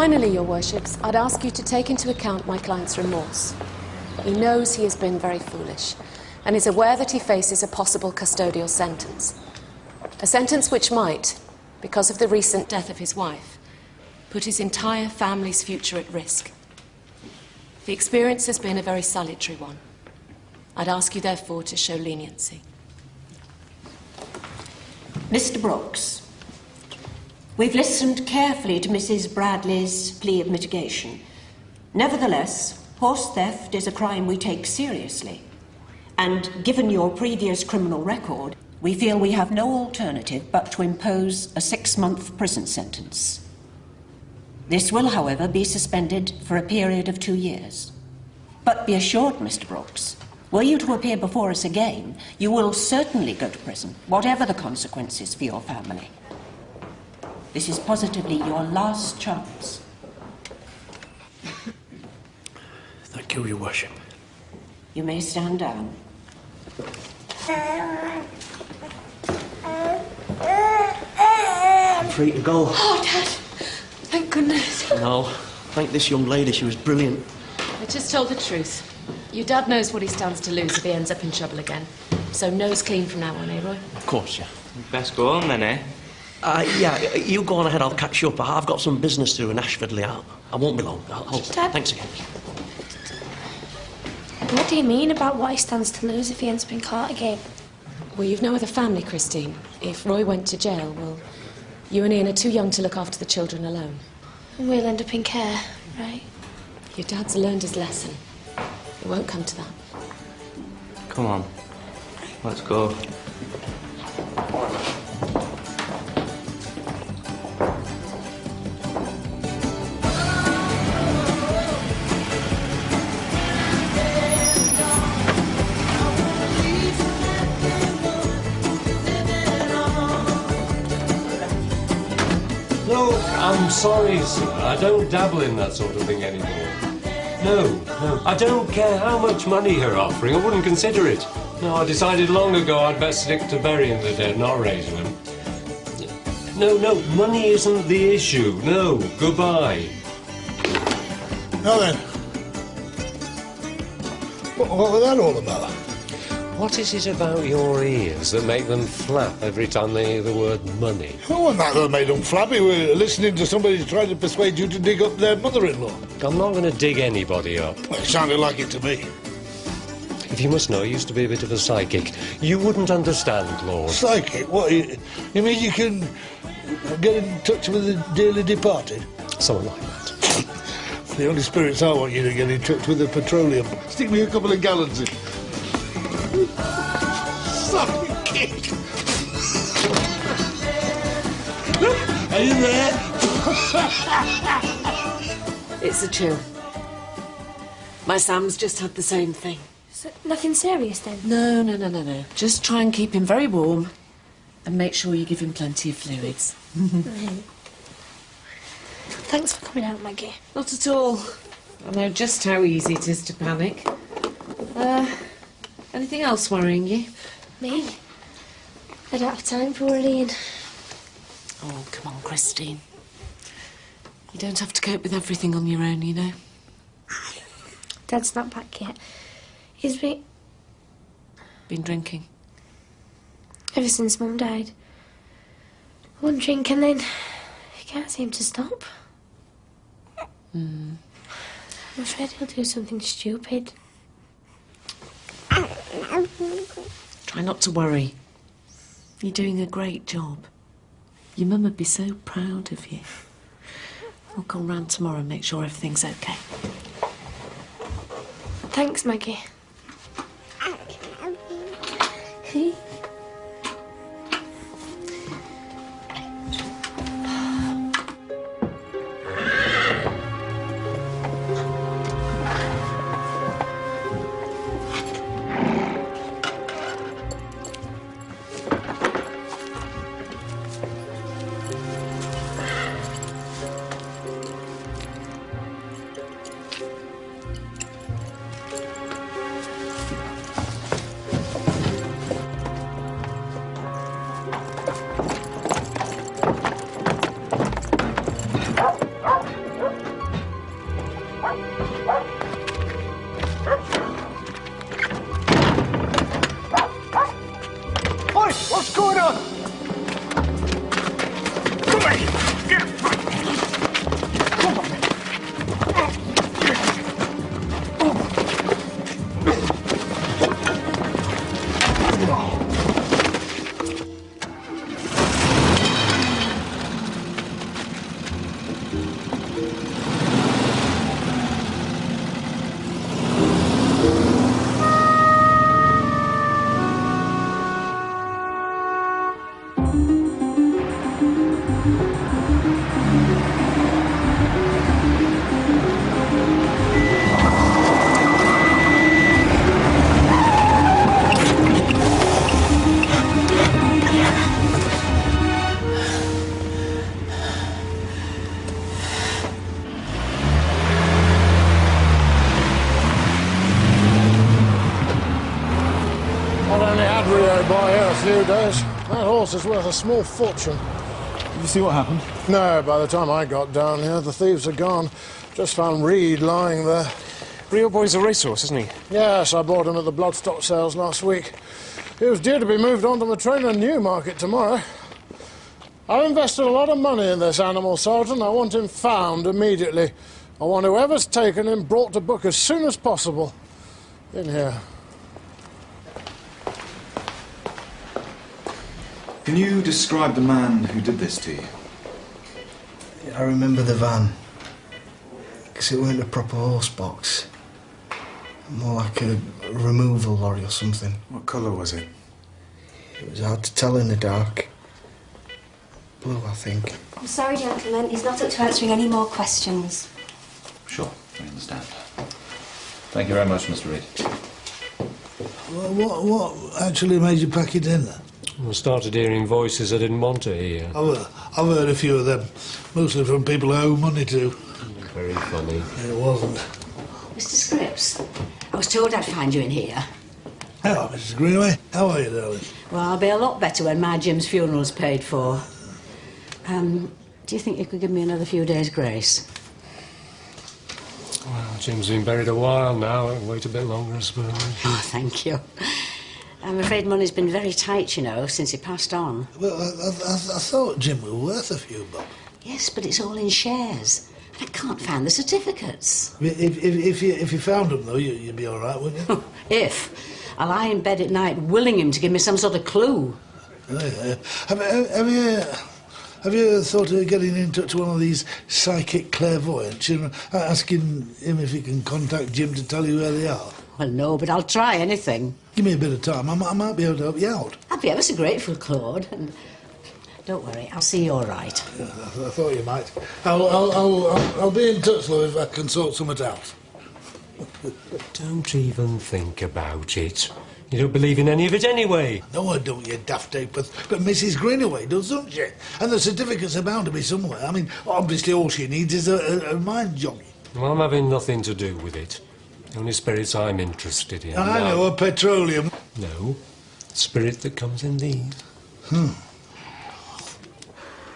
Finally, Your Worships, I'd ask you to take into account my client's remorse. He knows he has been very foolish and is aware that he faces a possible custodial sentence. A sentence which might, because of the recent death of his wife, put his entire family's future at risk. The experience has been a very salutary one. I'd ask you, therefore, to show leniency. Mr. Brooks, we've listened carefully to Mrs. Bradley's plea of mitigation. Nevertheless, horse theft is a crime we take seriously. And given your previous criminal record, we feel we have no alternative but to impose a 6-month prison sentence. This will, however, be suspended for a period of 2 years. But be assured, Mr. Brooks, were you to appear before us again, you will certainly go to prison, whatever the consequences for your family. This is positively your last chance. Thank you, Your Worship. You may stand down. I'm free to go. Oh, Dad! Thank goodness. No, thank this young lady. She was brilliant. I just told the truth. Your dad knows what he stands to lose if he ends up in trouble again. So nose clean from now on, eh, Roy? Of course, yeah. Best go on then, eh? Yeah, you go on ahead. I'll catch you up. I've got some business to do in Ashfordly. I won't be long. Dad. Thanks again. What do you mean about what he stands to lose if he ends up in court again? Well, you've no other family, Christine. If Roy went to jail, well, you and Ian are too young to look after the children alone. And we'll end up in care, right? Your dad's learned his lesson. It won't come to that. Come on. Let's go. No, I'm sorry, sir. I don't dabble in that sort of thing anymore. No. I don't care how much money you're offering. I wouldn't consider it. No, I decided long ago I'd best stick to burying the dead, not raising them. No, money isn't the issue. No, goodbye. Now then, what was that all about? What is it about your ears that make them flap every time they hear the word money? Oh, wasn't that made them flappy? We're listening to somebody trying to persuade you to dig up their mother-in-law. I'm not going to dig anybody up. Well, it sounded like it to me. If you must know, I used to be a bit of a psychic. You wouldn't understand, Lord. Psychic? What, you mean you can get in touch with the dearly departed? Something like that. The only spirits I want you to get in touch with are petroleum. Stick me a couple of gallons in. Psychic! Are you there? It's a chill. My Sam's just had the same thing. So, nothing serious then? No. Just try and keep him very warm and make sure you give him plenty of fluids. Thanks for coming out, Maggie. Not at all. I know just how easy it is to panic. Anything else worrying you? Me? I don't have time for worrying. Oh, come on, Christine. You don't have to cope with everything on your own, you know. Dad's not back yet. He's been drinking. Ever since Mum died. One drink and then he can't seem to stop. I'm afraid he'll do something stupid. Try not to worry. You're doing a great job. Your mum would be so proud of you. I'll come round tomorrow and make sure everything's okay. Thanks, Maggie. Oi, what's going on? Come on, get up. Come on. Days. That horse is worth a small fortune. Did you see what happened? No, by the time I got down here, the thieves are gone. Just found Reed lying there. Real boy's a racehorse, isn't he? Yes, I bought him at the bloodstock sales last week. He was due to be moved on to the trainer Newmarket tomorrow. I've invested a lot of money in this animal, Sergeant. I want him found immediately. I want whoever's taken him brought to book as soon as possible. In here. Can you describe the man who did this to you? I remember the van. Because it weren't a proper horse box. More like a removal lorry or something. What colour was it? It was hard to tell in the dark. Blue, I think. I'm sorry, gentlemen. He's not up to answering any more questions. Sure, I understand. Thank you very much, Mr. Reed. Well, what actually made you pack it in then? I started hearing voices I didn't want to hear. I've heard a few of them, mostly from people I owe money to. Very funny. It wasn't. Mr. Scripps, I was told I'd find you in here. Hello, Mrs. Greenaway. How are you, darling? Well, I'll be a lot better when my Jim's funeral's paid for. Do you think you could give me another few days' grace? Well, Jim's been buried a while now. I'll wait a bit longer, I suppose. Oh, thank you. I'm afraid money's been very tight, you know, since he passed on. Well, I thought Jim was worth a few bob. Yes, but it's all in shares. I can't find the certificates. If you found them, though, you'd be all right, wouldn't you? If. I lie in bed at night willing him to give me some sort of clue. Yeah. Have you thought of getting in touch with one of these psychic clairvoyants, you know, asking him if he can contact Jim to tell you where they are? Well, no, but I'll try anything. Give me a bit of time. I might be able to help you out. I'd be ever so grateful, Claude. And don't worry, I'll see you all right. Yeah, I thought you might. I'll be in touch, though, if I can sort something out. Don't even think about it. You don't believe in any of it anyway. No, I don't, you daft ape, but Mrs. Greenaway does, doesn't she? And the certificates are bound to be somewhere. I mean, obviously all she needs is a mind jogging. Well, I'm having nothing to do with it. The only spirits I'm interested in. I know, a petroleum. No, the spirit that comes in these.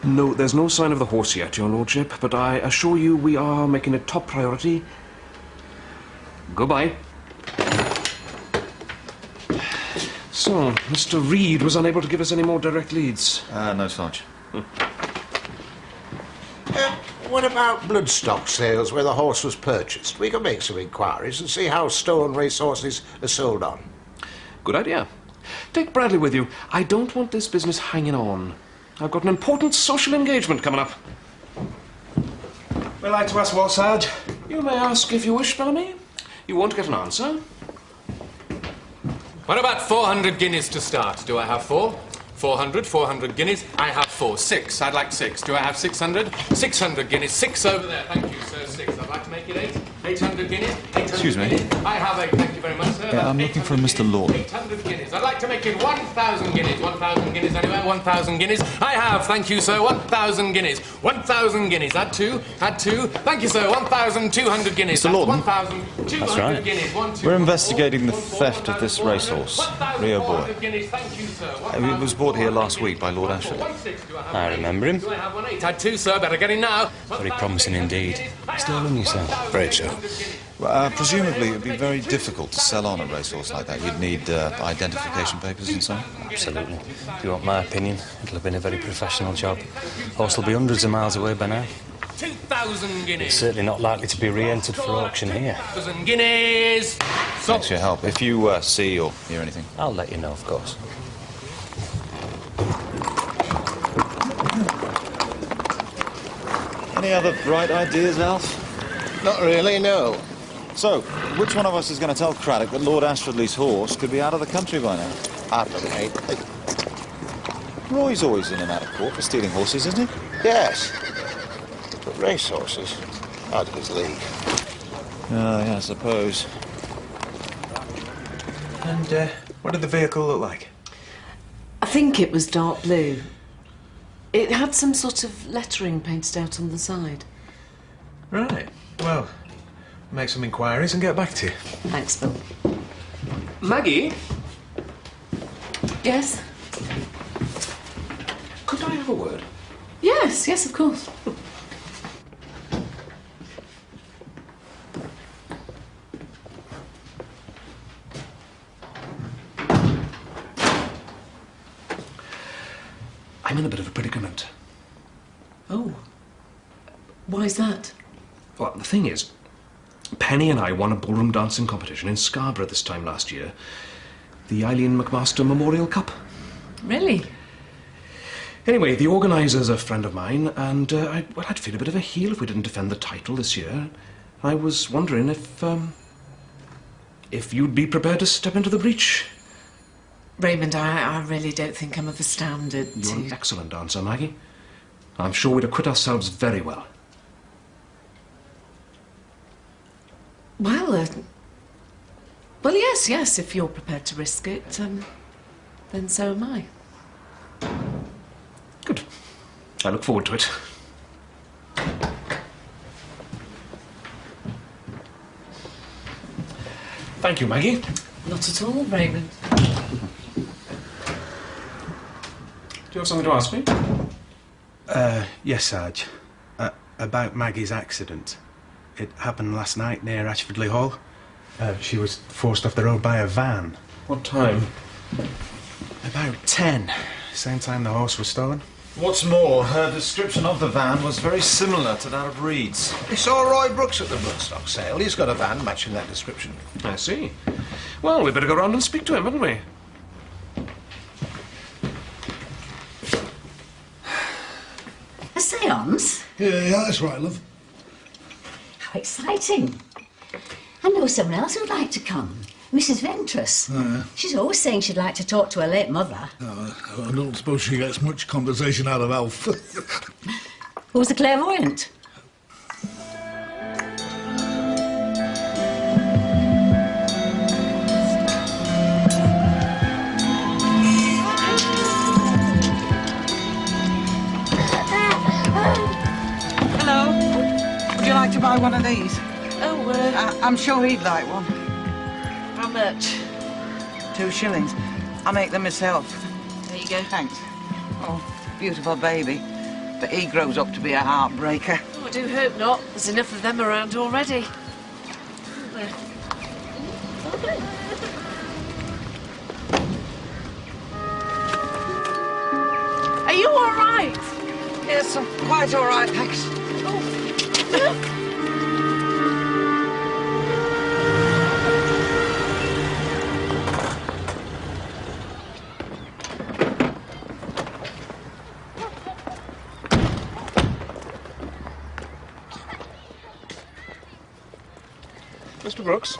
No, there's no sign of the horse yet, Your Lordship, but I assure you we are making it top priority. Goodbye. So, Mr. Reed was unable to give us any more direct leads. No, Sarge. What about bloodstock sales where the horse was purchased? We can make some inquiries and see how stolen racehorses are sold on. Good idea. Take Bradley with you. I don't want this business hanging on. I've got an important social engagement coming up. We'd like to ask what, Sarge? You may ask if you wish, Bellamy. You won't get an answer. What about 400 guineas to start? Do I have 4? 400 guineas. I have 4. 6. I'd like 6. Do I have 600? 600 guineas. 6 over there. Thank you, sir. 6. I'd like to make it 8. 800 guineas. 800 Excuse me. Guineas. I have 8. Thank you very much, sir. Yeah, I'm looking for a Mr. Lord. 800 guineas. I'd like to make it 1,000 guineas. 1,000 guineas anywhere. 1,000 guineas. I have. Thank you, sir. 1,000 guineas. 1,000 guineas. Add 2. Add 2. Thank you, sir. 1,200 guineas. Mr. Lorden. 1,200 That's right. guineas. 1, 2, We're investigating the theft of this racehorse, Rio Boy. Thank you, sir. It was bought here last week by Lord Ashfordly. I remember him. Add 2, sir. Better get in now. Very promising indeed. Still in, you say? Afraid so. Well, presumably it would be very difficult to sell on a racehorse like that. You'd need identification papers and so on. Absolutely. If you want my opinion, it'll have been a very professional job. Horse will be hundreds of miles away by now. 2,000 guineas. It's certainly not likely to be re-entered for auction here. 2,000 guineas. Thanks for your help. If you see or hear anything, I'll let you know, of course. Any other bright ideas, Alf? Not really, no. So, which one of us is going to tell Craddock that Lord Ashfordly's horse could be out of the country by now? Hardly. Roy's always in and out of court for stealing horses, isn't he? Yes. But racehorses, out of his league. Oh, yeah, I suppose. And what did the vehicle look like? I think it was dark blue. It had some sort of lettering painted out on the side. Right. Well, make some inquiries and get back to you. Thanks, Bill. Maggie? Yes? Could I have a word? Yes, yes, of course. I'm in a bit of a predicament. Oh. Why's that? Well, the thing is, Penny and I won a ballroom dancing competition in Scarborough this time last year. The Eileen McMaster Memorial Cup. Really? Anyway, the organiser's a friend of mine, and I'd feel a bit of a heel if we didn't defend the title this year. I was wondering if you'd be prepared to step into the breach. Raymond, I really don't think I'm of the standard You're an excellent dancer, Maggie. I'm sure we'd acquit ourselves very well. Well, yes, if you're prepared to risk it, then so am I. Good. I look forward to it. Thank you, Maggie. Not at all, Raymond. Do you have something to ask me? Yes, Sarge. About Maggie's accident. It happened last night near Ashfordly Hall. She was forced off the road by a van. What time? About 10. Same time the horse was stolen. What's more, her description of the van was very similar to that of Reed's. We saw Roy Brooks at the bloodstock sale. He's got a van matching that description. I see. Well, we'd better go round and speak to him, hadn't we? A séance? Yeah, that's right, love. How exciting. I know someone else who'd like to come. Mrs. Ventress. Oh, yeah. She's always saying she'd like to talk to her late mother. I don't suppose she gets much conversation out of Alf. Who's the clairvoyant? Hello. Would you like to buy one of these? Oh, I'm sure he'd like one. How much? 2 shillings. I make them myself. There you go. Thanks. Oh, beautiful baby. But he grows up to be a heartbreaker. Oh, I do hope not. There's enough of them around already. Are you all right? Yes, I'm quite all right, thanks. Mr. Brooks,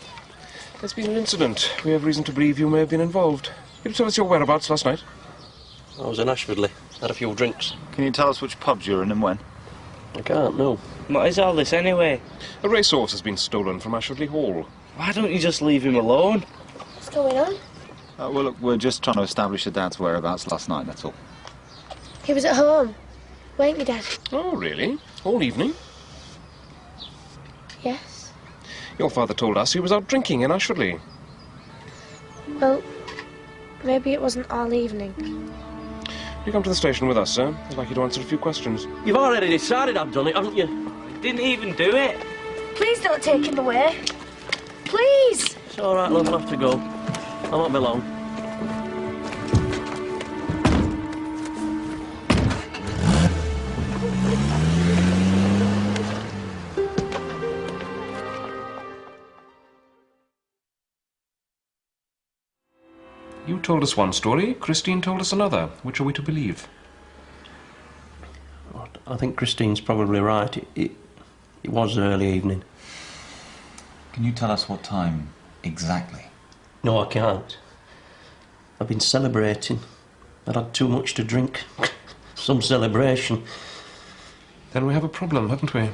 there's been an incident. We have reason to believe you may have been involved. Can you tell us your whereabouts last night? I was in Ashfordly. Had a few drinks. Can you tell us which pubs you were in and when? I can't, no. What is all this anyway? A racehorse has been stolen from Ashfordly Hall. Why don't you just leave him alone? What's going on? Well, look, we're just trying to establish your dad's whereabouts last night, that's all. He was at home, weren't you, Dad? Oh, really? All evening? Yes. Your father told us he was out drinking in Ashfordly. Well, maybe it wasn't all evening. You come to the station with us, sir. I'd like you to answer a few questions. You've already decided I've done it, haven't you? Didn't even do it. Please don't take him away. Please! It's all right, love, I'll have to go. I won't be long. You told us one story, Christine told us another. Which are we to believe? I think Christine's probably right. It was early evening. Can you tell us what time exactly? No, I can't. I've been celebrating. I'd had too much to drink. Some celebration. Then we have a problem, haven't we?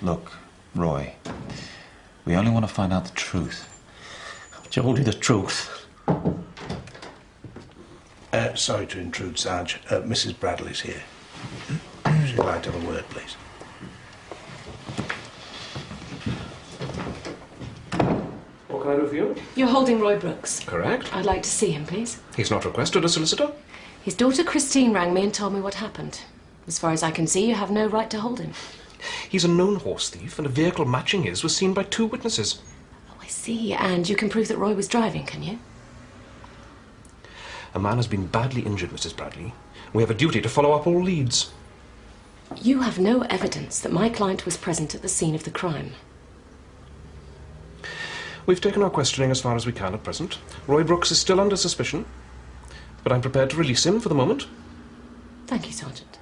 Look, Roy, we only want to find out the truth. I've told you the truth. Sorry to intrude, Sarge. Mrs. Bradley's here. She'd like to have a word, please. What can I do for you? You're holding Roy Brooks. Correct. I'd like to see him, please. He's not requested a solicitor. His daughter Christine rang me and told me what happened. As far as I can see, you have no right to hold him. He's a known horse thief, and a vehicle matching his was seen by 2 witnesses. Oh, I see. And you can prove that Roy was driving, can you? A man has been badly injured, Mrs. Bradley. We have a duty to follow up all leads. You have no evidence that my client was present at the scene of the crime. We've taken our questioning as far as we can at present. Roy Brooks is still under suspicion, but I'm prepared to release him for the moment. Thank you, Sergeant.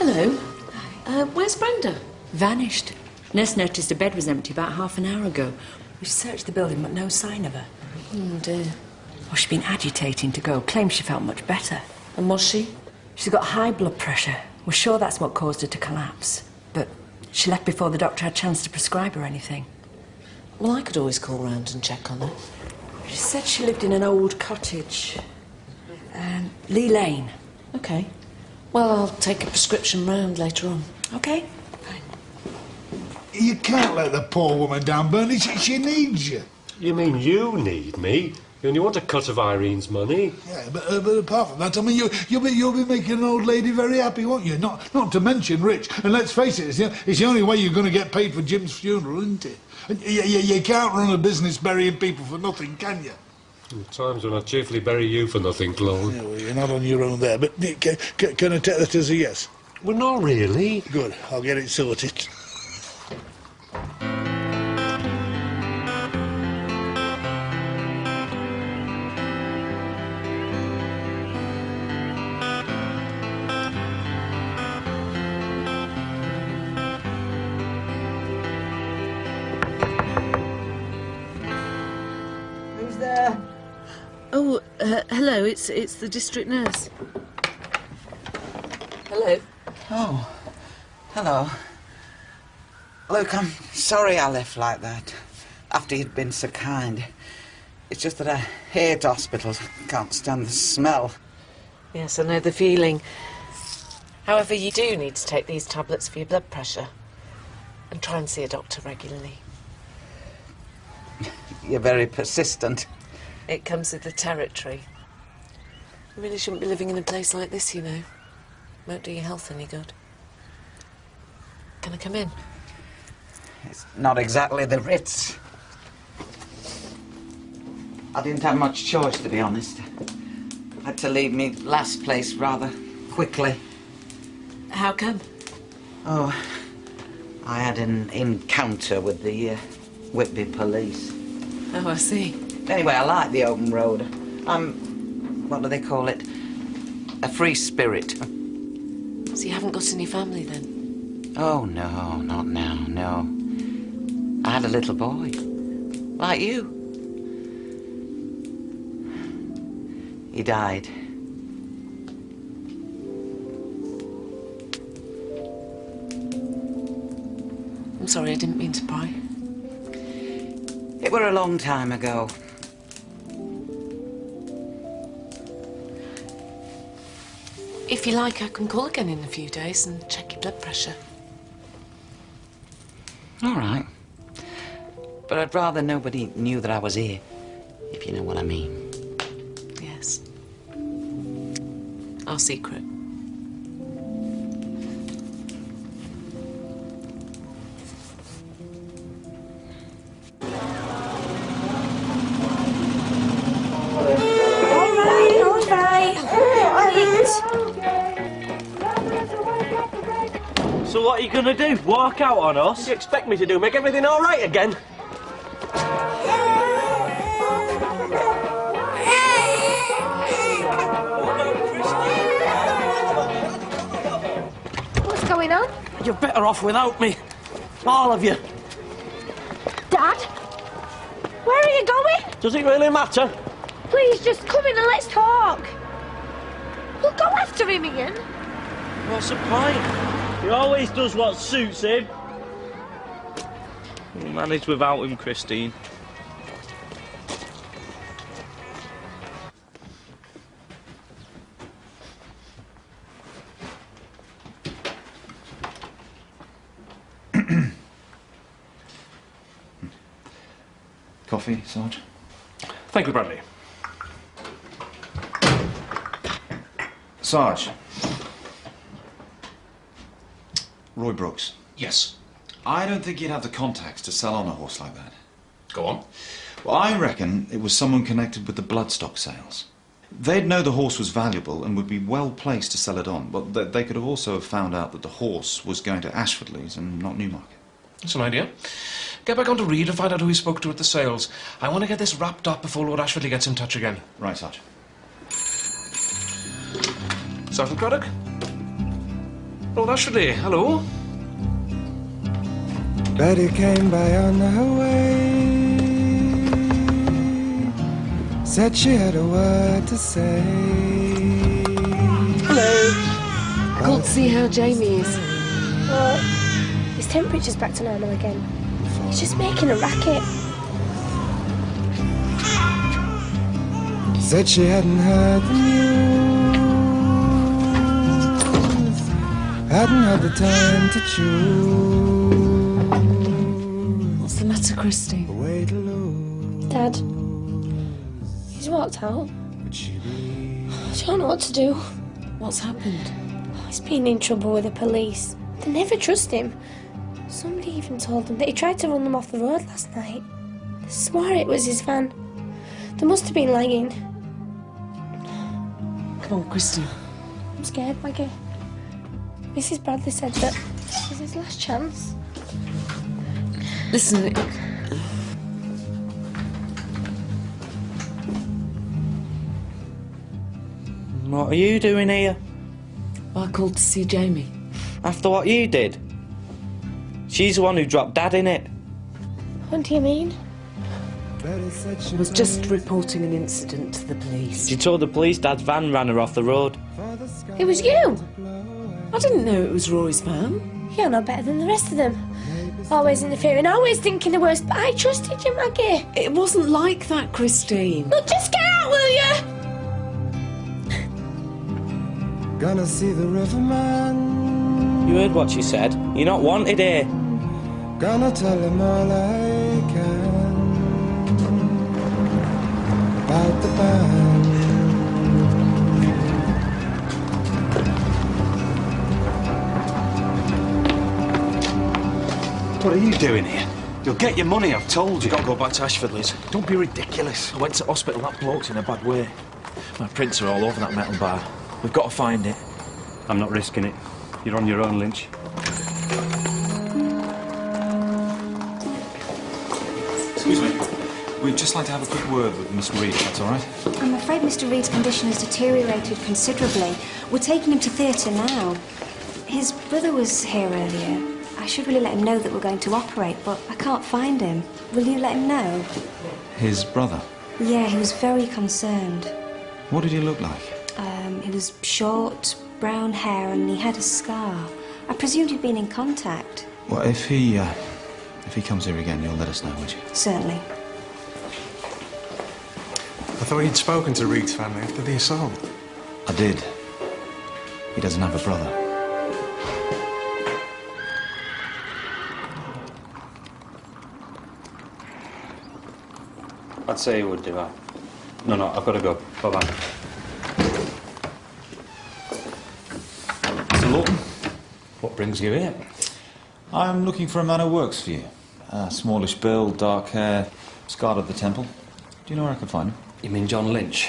Hello. Where's Brenda? Vanished. Nurse noticed her bed was empty about half an hour ago. We searched the building, but no sign of her. Oh, dear. Well, she's been agitating to go. Claims she felt much better. And was she? She's got high blood pressure. We're sure that's what caused her to collapse. But she left before the doctor had a chance to prescribe her anything. Well, I could always call round and check on her. She said she lived in an old cottage. Lee Lane. OK. Well, I'll take a prescription round later on. OK. You can't let the poor woman down, Bernie. She needs you. You mean you need me? You only want a cut of Irene's money. Yeah, but apart from that, I mean, you'll be making an old lady very happy, won't you? Not to mention rich. And let's face it, it's the only way you're going to get paid for Jim's funeral, isn't it? And you can't run a business burying people for nothing, can you? There are times when I cheerfully bury you for nothing, Claude. Yeah, well, you're not on your own there, but can I take that as a yes? Well, not really. Good, I'll get it sorted. Who's there? Oh, hello, it's the district nurse. Hello. Oh, hello. Look, I'm sorry I left like that, after you'd been so kind. It's just that I hate hospitals. I can't stand the smell. Yes, I know the feeling. However, you do need to take these tablets for your blood pressure. And try and see a doctor regularly. You're very persistent. It comes with the territory. You really shouldn't be living in a place like this, you know. Won't do your health any good. Can I come in? It's not exactly the Ritz. I didn't have much choice, to be honest. I had to leave me last place rather quickly. How come? Oh, I had an encounter with the Whitby police. Oh, I see. Anyway, I like the open road. I'm, what do they call it? A free spirit. So you haven't got any family then? Oh, no, not now, no. I had a little boy, like you. He died. I'm sorry, I didn't mean to pry. It were a long time ago. If you like, I can call again in a few days and check your blood pressure. All right. But I'd rather nobody knew that I was here, if you know what I mean. Yes. Our secret. So what are you gonna do? Walk out on us? What do you expect me to do? Make everything all right again? What's going on? You're better off without me. All of you. Dad? Where are you going? Does it really matter? Please, just come in and let's talk. We'll go after him, Ian. What's the point? He always does what suits him. We'll manage without him, Christine. Coffee, Sarge? Thank you, Bradley. Sarge. Roy Brooks. Yes. I don't think you'd have the contacts to sell on a horse like that. Go on. Well, I reckon it was someone connected with the bloodstock sales. They'd know the horse was valuable and would be well placed to sell it on, but they could have also found out that the horse was going to Ashfordly's and not Newmarket. That's an idea. Get back on to Reed and find out who he spoke to at the sales. I want to get this wrapped up before Lord Ashfordly gets in touch again. Right, Sarge. Sergeant Craddock? Lord Ashfordly, hello? Betty came by on her way, said she had a word to say. Hello. Called to see how Jamie is. Well, his temperature's back to normal again. He's just making a racket. Said she hadn't heard the news, hadn't had the time to choose. What's the matter, Christine? Dad, he's walked out. I don't know what to do. What's happened? He's been in trouble with the police. They never trust him. Somebody even told them that he tried to run them off the road last night. They swore it was his van. They must have been lying. Come on, Christine. I'm scared, Maggie. Mrs. Bradley said that this is his last chance. Listen. What are you doing here? I called to see Jamie. After what you did? She's the one who dropped Dad in it. What do you mean? I was just reporting an incident to the police. She told the police Dad's van ran her off the road. It was you! I didn't know it was Roy's van. You're no better than the rest of them. Always interfering, always thinking the worst, but I trusted you, Maggie. It wasn't like that, Christine. Look, just get out, will you? Gonna see the riverman. You heard what she said. You're not wanted here. Gonna tell him all I can about the band. What are you doing here? You'll get your money, I've told you. You've got to go back to Ashfordly's. Don't be ridiculous. I went to hospital, that bloke's in a bad way. My prints are all over that metal bar. We've got to find it. I'm not risking it. You're on your own, Lynch. Excuse me. We'd just like to have a quick word with Miss Reed, if that's all right. I'm afraid Mr. Reed's condition has deteriorated considerably. We're taking him to theatre now. His brother was here earlier. I should really let him know that we're going to operate, but I can't find him. Will you let him know? His brother? Yeah, he was very concerned. What did he look like? He was short, brown hair, and he had a scar. I presumed he'd been in contact. Well, if he comes here again, you'll let us know, would you? Certainly. I thought you'd spoken to Reed's family after the assault. I did. He doesn't have a brother. I'd say you would do that. No, I've got to go. Bye-bye. Mr. Lawton, what brings you here? I'm looking for a man who works for you. Smallish build, dark hair, scarred at the temple. Do you know where I can find him? You mean John Lynch?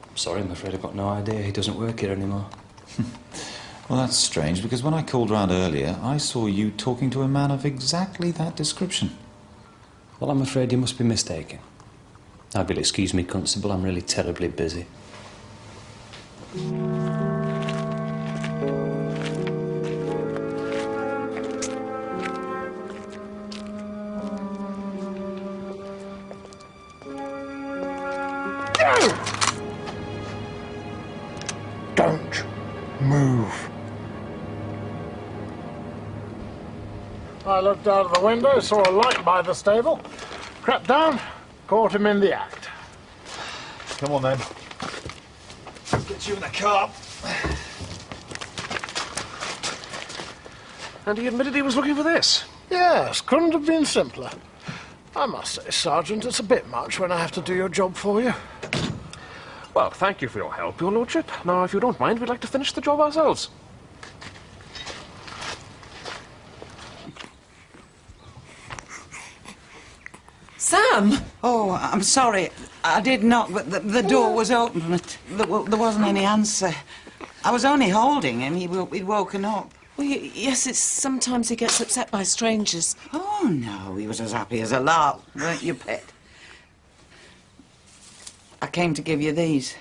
I'm sorry, I'm afraid I've got no idea. He doesn't work here anymore. Well, that's strange, because when I called round earlier, I saw you talking to a man of exactly that description. Well, I'm afraid you must be mistaken. I will excuse me, Constable, I'm really terribly busy. Don't move. I looked out of the window, saw a light by the stable, crept down, caught him in the act. Come on, then. Let's get you in the car. And he admitted he was looking for this? Yes, couldn't have been simpler. I must say, Sergeant, it's a bit much when I have to do your job for you. Well, thank you for your help, Your Lordship. Now, if you don't mind, we'd like to finish the job ourselves. Sam! Oh, I'm sorry. I did knock, but the door was open, but there wasn't any answer. I was only holding him. He'd woken up. Well, yes, it's sometimes he gets upset by strangers. Oh, no, he was as happy as a lark, weren't you, pet? I came to give you these.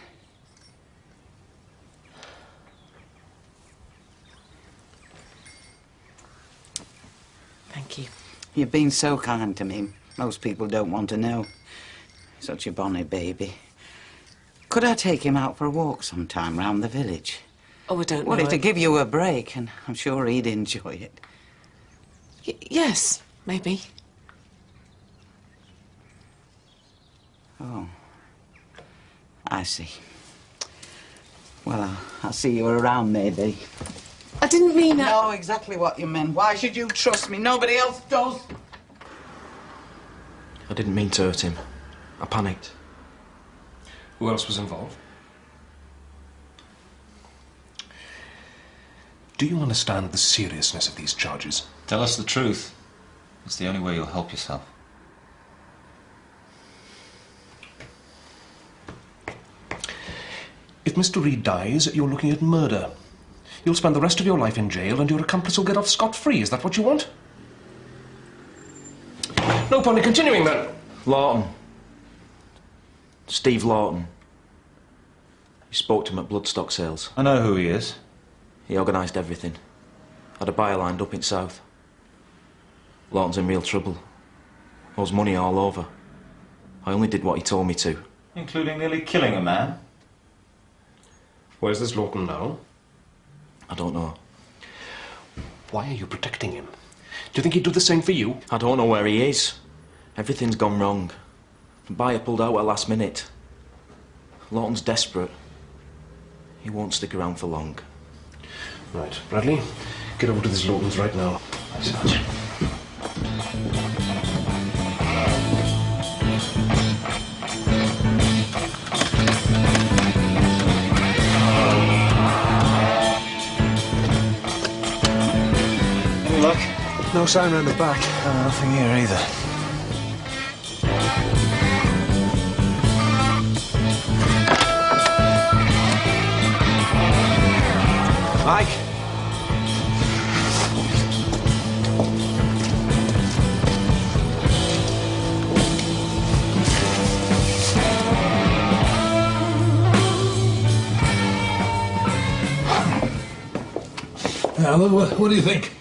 Thank you. You've been so kind to me. Most people don't want to know. Such a bonny baby. Could I take him out for a walk sometime round the village? Oh, I don't know. Well, it'd give you a break, and I'm sure he'd enjoy it. Yes, maybe. Oh. I see. Well, I'll see you around, maybe. I didn't mean that. I know exactly what you meant. Why should you trust me? Nobody else does. I didn't mean to hurt him. I panicked. Who else was involved? Do you understand the seriousness of these charges? Tell us the truth. It's the only way you'll help yourself. If Mr. Reed dies, you're looking at murder. You'll spend the rest of your life in jail and your accomplice will get off scot-free. Is that what you want? No point in continuing, then. Lawton. Steve Lawton. You spoke to him at bloodstock sales. I know who he is. He organised everything. Had a buyer lined up in South. Lawton's in real trouble. Owes money all over. I only did what he told me to. Including nearly killing a man? Where's this Lawton now? I don't know. Why are you protecting him? Do you think he'd do the same for you? I don't know where he is. Everything's gone wrong. The buyer pulled out at last minute. Lawton's desperate. He won't stick around for long. Right, Bradley, get over to this Lawton's right now. Thanks, Sarge. Good luck. No sign round the back. Nothing here either. Mike! What do you think?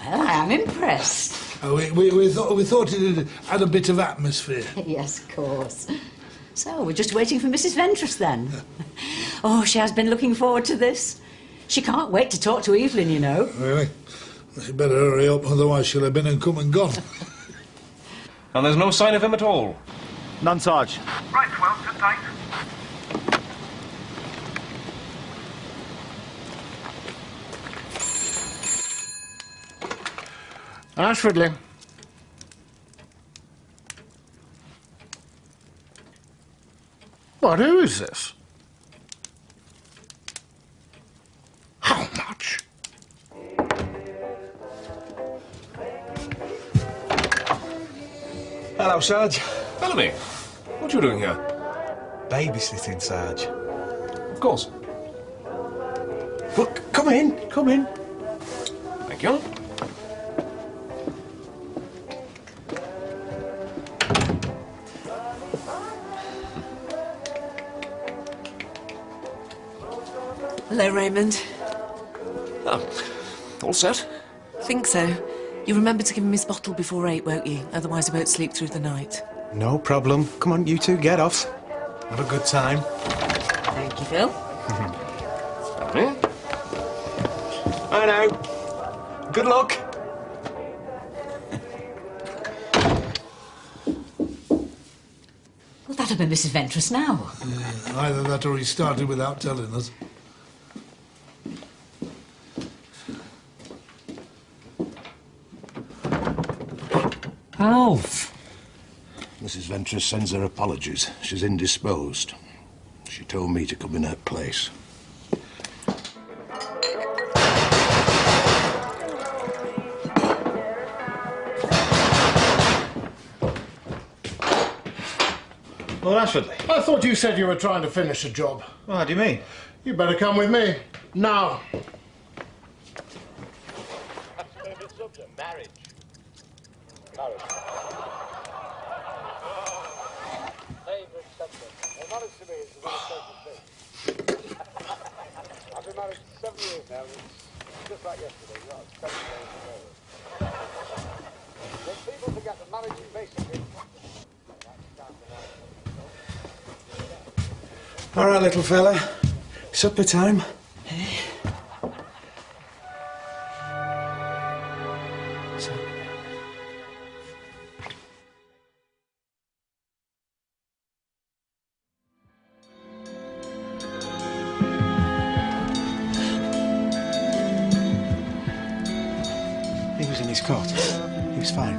Well, I am impressed. We thought it had a bit of atmosphere. Yes, of course. So, we're just waiting for Mrs. Ventress, then. Oh, she has been looking forward to this. She can't wait to talk to Evelyn, you know. Really? Well, she better hurry up, otherwise she'll have been and come and gone. And there's no sign of him at all? None, Sarge. Right, well, sit tight. Ashfordly. What, who is this? How much? Hello, Sarge. Bellamy, what are you doing here? Babysitting, Sarge. Of course. Well, come in, come in. Thank you. Hello, Raymond. Oh, all set? Think so. You remember to give him his bottle before 8, won't you? Otherwise he won't sleep through the night. No problem. Come on, you two, get off. Have a good time. Thank you, Phil. I know. Good luck. Well, that'll be Mrs. Ventress now. Either that or he started without telling us. Alf! Mrs. Ventress sends her apologies. She's indisposed. She told me to come in her place. Lord Ashfordly. I thought you said you were trying to finish a job. Well, how do you mean? You better come with me. Now. Marriage. Favourite subject. Well, marriage to me is the most sacred thing. I've been married 7 years now, and it's just like yesterday. You know, it's 7 days ago. When people forget that marriage is basically... All right, little fella. Supper time. He was in his cot. He was fine.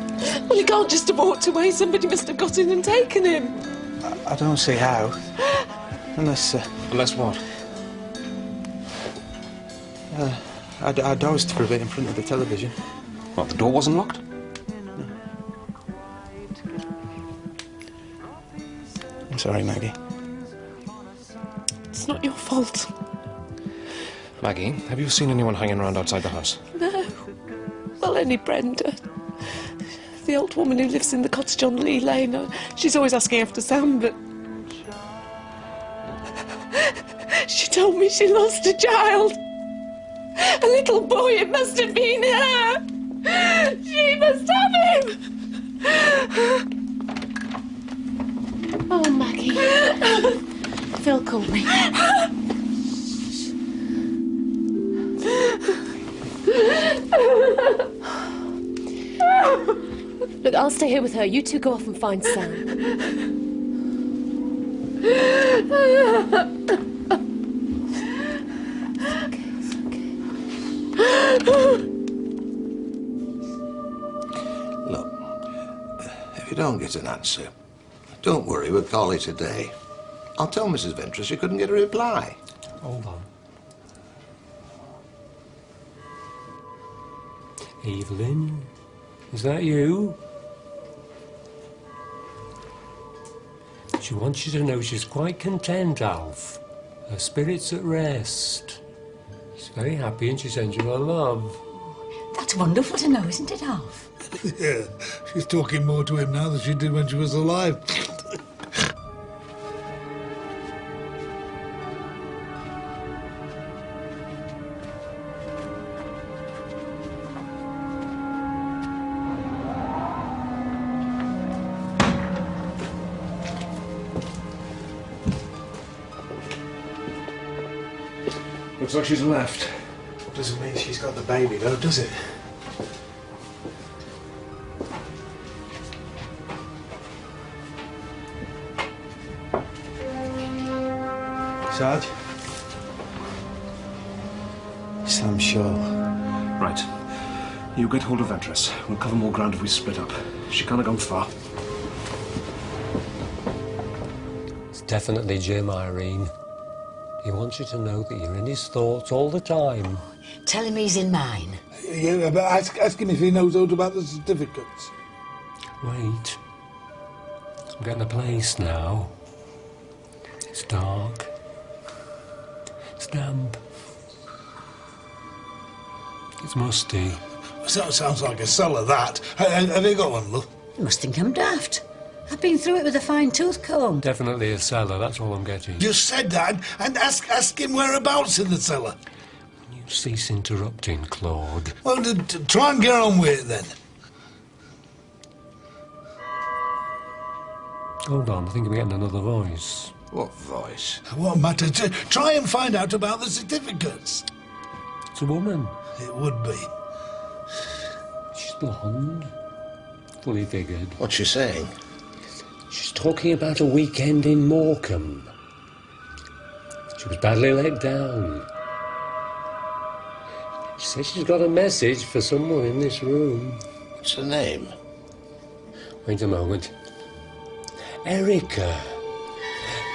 Well, he can't just have walked away. Somebody must have got in and taken him. I don't see how. Unless... Unless what? I dozed for a bit in front of the television. What, the door wasn't locked? I'm sorry, Maggie. It's not your fault. Maggie, have you seen anyone hanging around outside the house? No. Well, only Brenda. The old woman who lives in the cottage on Lee Lane. She's always asking after Sam, but... She told me she lost a child. A little boy, it must have been her. She must have him. Oh, Maggie. Phil called me. Look, I'll stay here with her. You two go off and find Sam. Look, if you don't get an answer, don't worry, we'll call it a day. I'll tell Mrs. Ventress you couldn't get a reply. Hold on. Evelyn, is that you? She wants you to know she's quite content, Alf. Her spirit's at rest. She's very happy and she sends you her love. That's wonderful to know, isn't it, Alf? Yeah, she's talking more to him now than she did when she was alive. Looks like she's left. Doesn't mean she's got the baby, though, does it? Sarge? Sam Shaw. Right. You get hold of Ventress. We'll cover more ground if we split up. She can't have gone far. It's definitely Jim, Irene. He wants you to know that you're in his thoughts all the time. Tell him he's in mine. Yeah, but ask him if he knows aught about the certificates. Wait. I'm getting a place now. It's dark. It's damp. It's musty. Sounds like a cellar, that. Have you got one, love? You must think I'm daft. I've been through it with a fine-tooth comb. Definitely a cellar, that's all I'm getting. You said that, and ask him whereabouts in the cellar. You cease interrupting, Claude. Well, try and get on with it, then. Hold on, I think I'm getting another voice. What voice? What matter? Try and find out about the certificates. It's a woman. It would be. She's blonde. Fully figured. What's she saying? She's talking about a weekend in Morecambe. She was badly let down. She says she's got a message for someone in this room. What's her name? Wait a moment. Erica.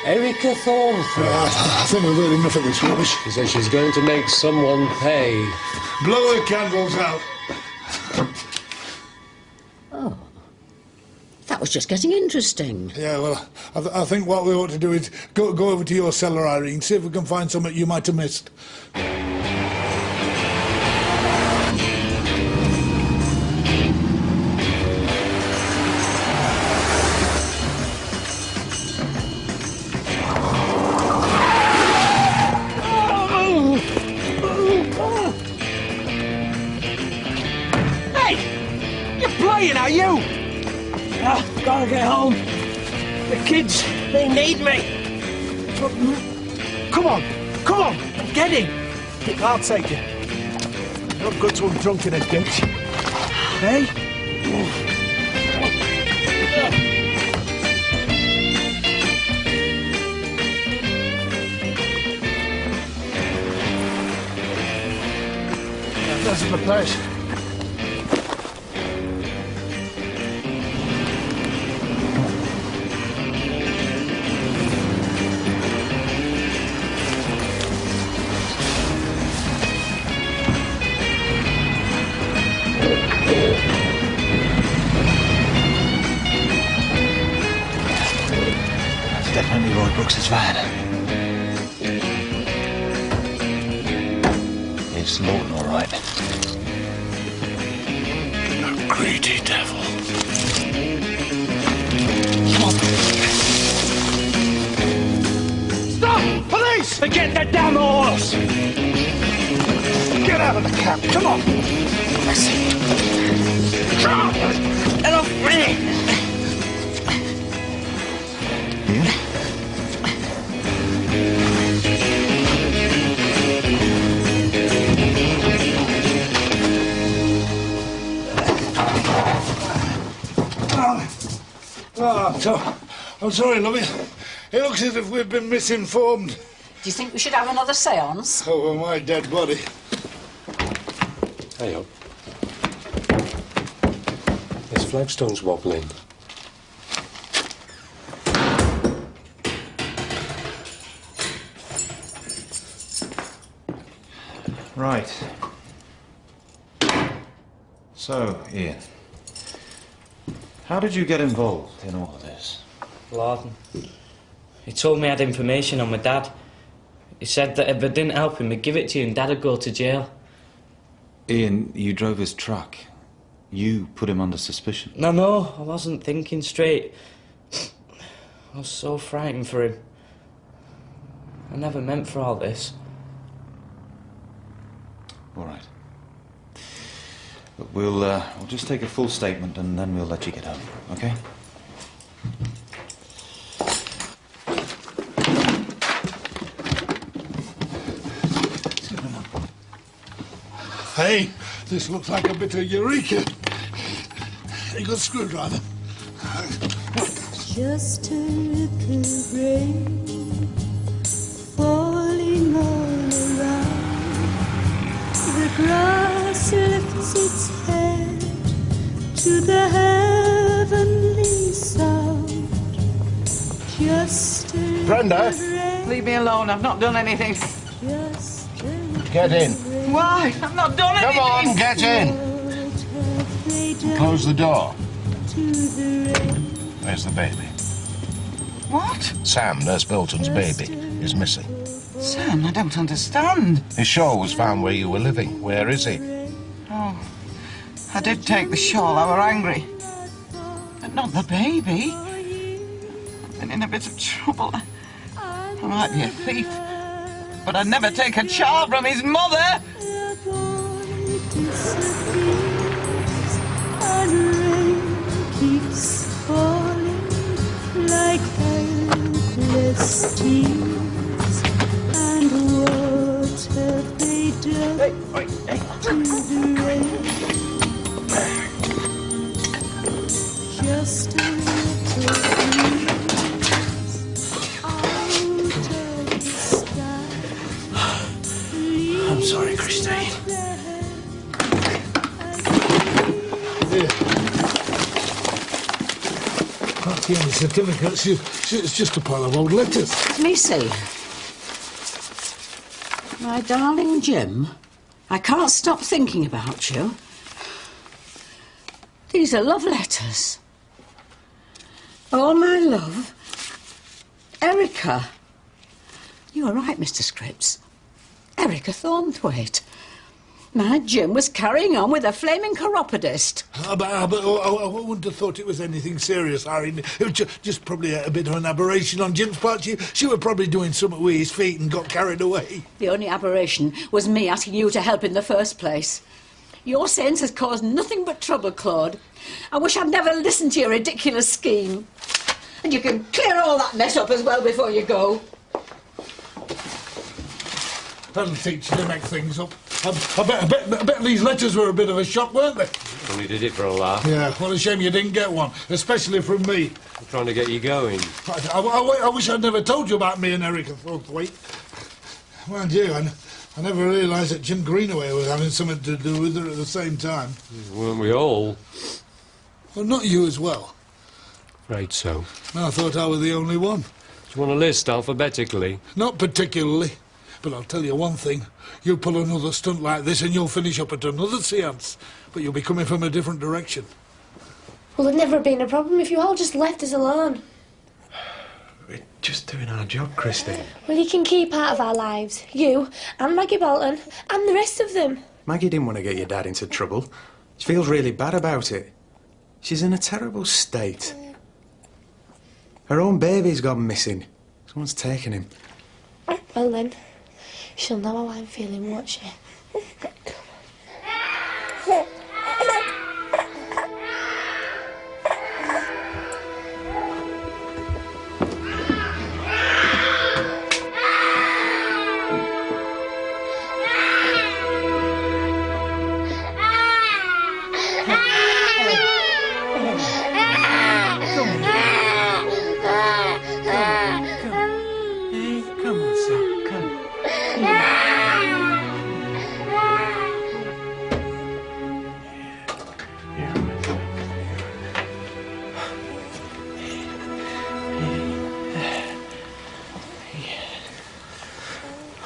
Erica Thornton. I think we've heard enough of this rubbish. She says she's going to make someone pay. Blow the candles out. Oh. That was just getting interesting. Yeah, well, I think what we ought to do is go over to your cellar, Irene, see if we can find something you might have missed. Hey! You're playing, are you? Gotta get home. The kids, they need me. Come on, get in. I'll take you. Not good to have drunk in a ditch. Hey? This is the place. Definitely Roy Brooks's van. It's Lawton, all right. You greedy devil. Come on. Stop! Police! Forget that damn horse! Get out of the cab, come on! Get off me! I'm sorry, lovey. It looks as if we've been misinformed. Do you think we should have another séance? Over my dead body. Hey up. This flagstone's wobbling. Right. So, Ian, how did you get involved in all of this? Lord, he told me I had information on my dad. He said that if I didn't help him, he'd give it to you and Dad'd go to jail. Ian, you drove his truck. You put him under suspicion. No, I wasn't thinking straight. I was so frightened for him. I never meant for all this. All right. But we'll just take a full statement and then we'll let you get home, okay? Hey, this looks like a bit of eureka. You got a screwdriver? Just a little rain for grass lifts its head to the heavenly sound. Just a Brenda? Leave me alone, I've not done anything. Get in. Why? I've not done anything. Come on, get in. Close the door. Where's the baby? What? Sam, Nurse Bolton's baby, is missing. Sam, I don't understand. His shawl was found where you were living. Where is he? Oh, I did take the shawl, I were angry. But not the baby. I've been in a bit of trouble. I might be a thief, but I'd never take a child from his mother. And rain keeps falling like endless tears. And what have they done to the rain? Just a little breeze out of the sky. I'm sorry, Christine. Can't see any certificates. It's just a pile of old letters. Let me see. My darling Jim, I can't stop thinking about you. These are love letters. All my love. Erica. You were right, Mr. Scripps. Erica Thornthwaite. My Jim was carrying on with a flaming chiropodist. But I wouldn't have thought it was anything serious, Harry. It was just probably a bit of an aberration on Jim's part. She was probably doing something with his feet and got carried away. The only aberration was me asking you to help in the first place. Your sense has caused nothing but trouble, Claude. I wish I'd never listened to your ridiculous scheme. And you can clear all that mess up as well before you go. That'll teach you to make things up. I bet these letters were a bit of a shock, weren't they? Only did it for a laugh. Yeah, what a shame you didn't get one, especially from me. I'm trying to get you going. I wish I'd never told you about me and Erica Thornthwaite. Mind you, I never realised that Jim Greenaway was having something to do with her at the same time. Weren't we all? Well, not you as well. Afraid so. I thought I was the only one. Do you want a list alphabetically? Not particularly. But I'll tell you one thing. You'll pull another stunt like this and you'll finish up at another seance. But you'll be coming from a different direction. Well, it'd never have been a problem if you all just left us alone. We're just doing our job, Christine. Well, you can keep out of our lives. You and Maggie Bolton and the rest of them. Maggie didn't want to get your dad into trouble. She feels really bad about it. She's in a terrible state. Her own baby's gone missing. Someone's taken him. Well then, she'll know how I'm feeling, won't she?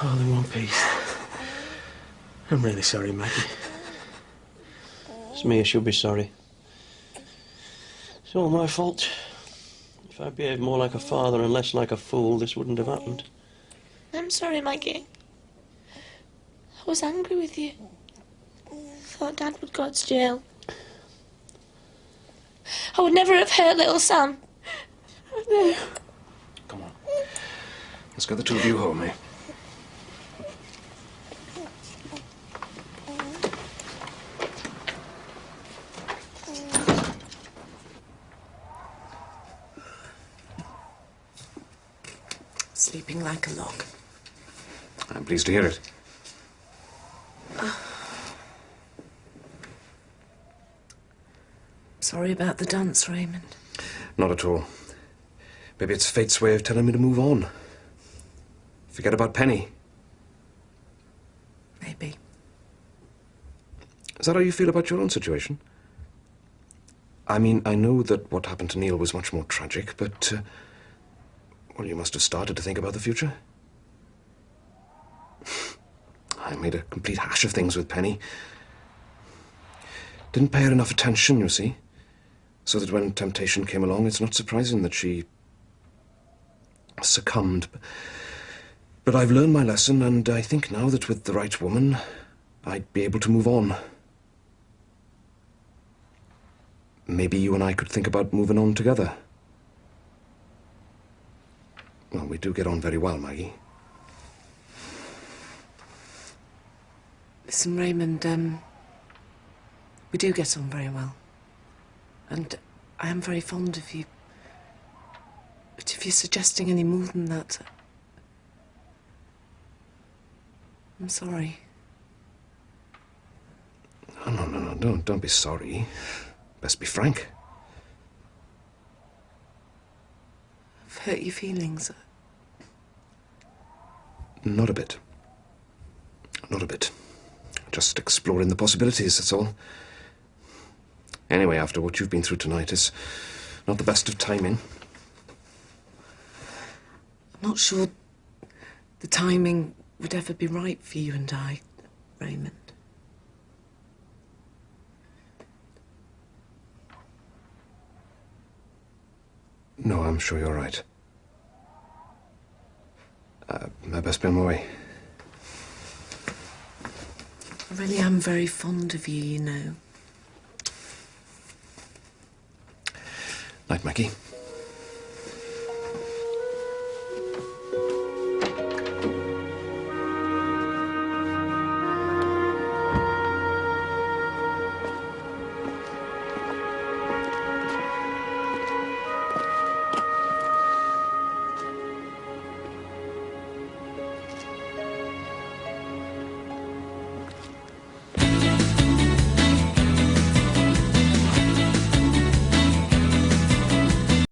All in one piece. I'm really sorry, Maggie. It's me who should be sorry. It's all my fault. If I'd behaved more like a father and less like a fool, this wouldn't have happened. I'm sorry, Maggie. I was angry with you. Thought Dad would go to jail. I would never have hurt little Sam. No. Come on. Let's go the two of you home, eh? Sleeping like a log. I'm pleased to hear it. Sorry about the dance, Raymond. Not at all. Maybe it's fate's way of telling me to move on. Forget about Penny. Maybe. Is that how you feel about your own situation? I mean, I know that what happened to Neil was much more tragic, but, well, you must have started to think about the future. I made a complete hash of things with Penny. Didn't pay her enough attention, you see. So that when temptation came along, it's not surprising that she succumbed. But I've learned my lesson, and I think now that with the right woman, I'd be able to move on. Maybe you and I could think about moving on together. Well, we do get on very well, Maggie. Listen, Raymond, we do get on very well. And I am very fond of you. But if you're suggesting any more than that, I'm sorry. No, don't be sorry. Best be frank. I've hurt your feelings. Not a bit. Not a bit. Just exploring the possibilities, that's all. Anyway, after what you've been through tonight, it's not the best of timing. I'm not sure the timing would ever be right for you and I, Raymond. No, I'm sure you're right. I best be on my way. I really am very fond of you, you know. Night, Maggie.